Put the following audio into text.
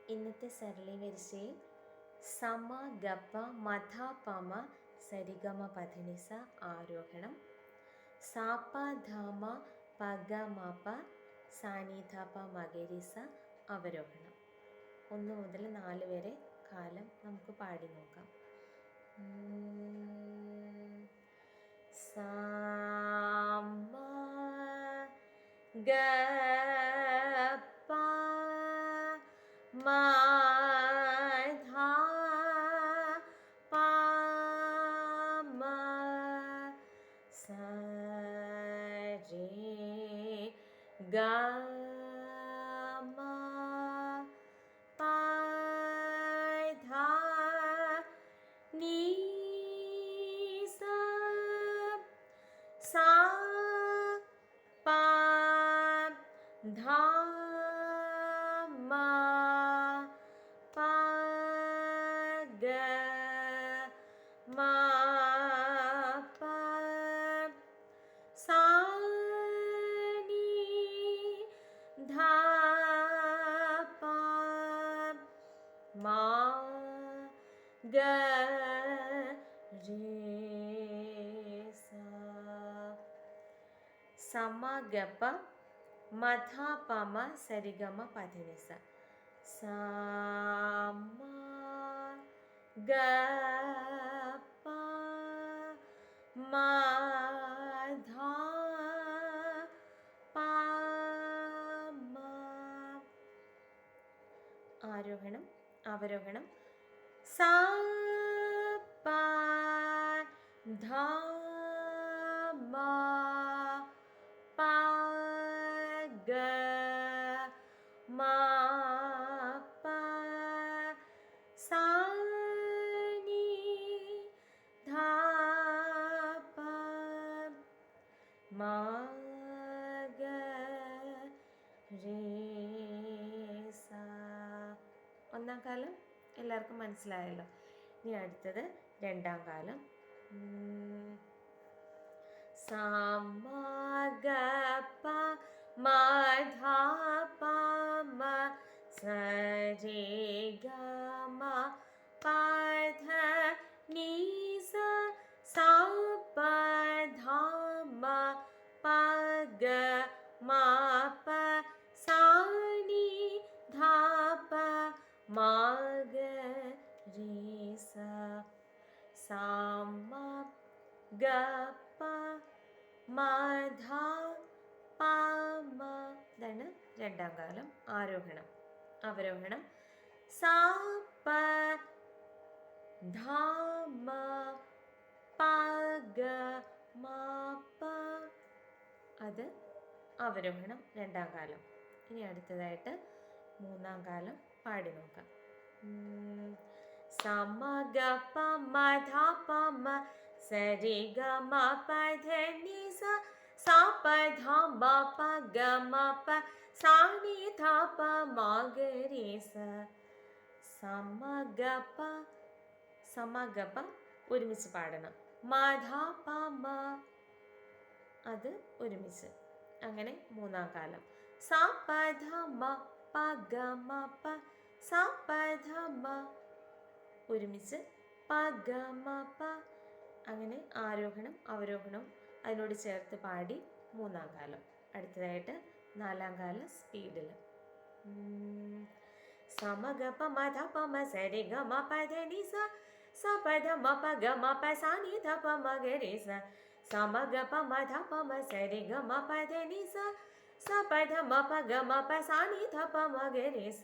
ഇന്നത്തെ സരളി വരിസയിൽ സമ ഗപ്പ മധ പമ സരിഗമ പധനിസ ആരോഹണം, സാപ്പ ധമ പഗ മപ സാനിധപ മകരിസ അവരോഹണം. 1 മുതൽ 4 വരെ കാലം നമുക്ക് പാടി നോക്കാം. സാമ ഗപ്പ മധ പമ സരി ഗമ പധ നീ സ സാ പ ധ മ പ ഗ മ പ സാ നി ധ പ മ ഗ രേ സ. സമ ഗപ മധ പമ സരിഗമ പധനിസ. സമ ഗപ മധ പമ. ആരോഹണം അവരോഹണം. സാ പ ധ മ പ ഗ മ പ സാ നി ധ പ മ ഗ രേ സ. ഒന്നാം കാലം എല്ലാവർക്കും മനസ്സിലായല്ലോ. ഇനി അടുത്തത് രണ്ടാം കാലം. സമ ഗപ മധ പമ സരി ഗമ പധ നീ സ സാ പ ധ മ പ ഗ മ പ സാ നി ധ പ മ ഗ രേ സ. സമ ഗപ മധ പമ. ഇതാണ് രണ്ടാം കാലം. ആരോഹണം അവരോഹണം. സാ പ ധ മ പ ഗ മ പ. അത് അവരോഹണം രണ്ടാം കാലം. ഇനി അടുത്തതായിട്ട് മൂന്നാം കാലം പാടി നോക്കാം. സമ ഗപ മധ പമ സരി ഗമ പധ നീ സ സാ പ ധ മ പ ഗ മ പ സാ നി ധ പ മ ഗ രേ സ. സമ ഗപ ഒരുമിച്ച് പാടണം. മധ പമ അത് ഒരുമിച്ച്. അങ്ങനെ മൂന്നാം കാലം. സാ പ ധ മ പ ഗ മ പ സാ പ ധ മ ഒരുമിച്ച് പ ഗ മ പ. അങ്ങനെ ആരോഹണം അവരോഹണം അതിനോട് ചേർത്ത് പാടി മൂന്നാം കാലം. അടുത്തതായിട്ട് നാലാം കാലം സ്പീഡിൽ. സമ ഗപ മധ പമ സരി ഗ മ പധ നി സ സ പ ധ മ പ ഗ മ പ സാ നി ധ പ മ ഗ രേ സ. സമ ഗപ മധ പമ സരി ഗ മ പധ നി സ സ പ ധ മ പ ഗ മ പ സാ നി ധ പ മ ഗ രേ സ.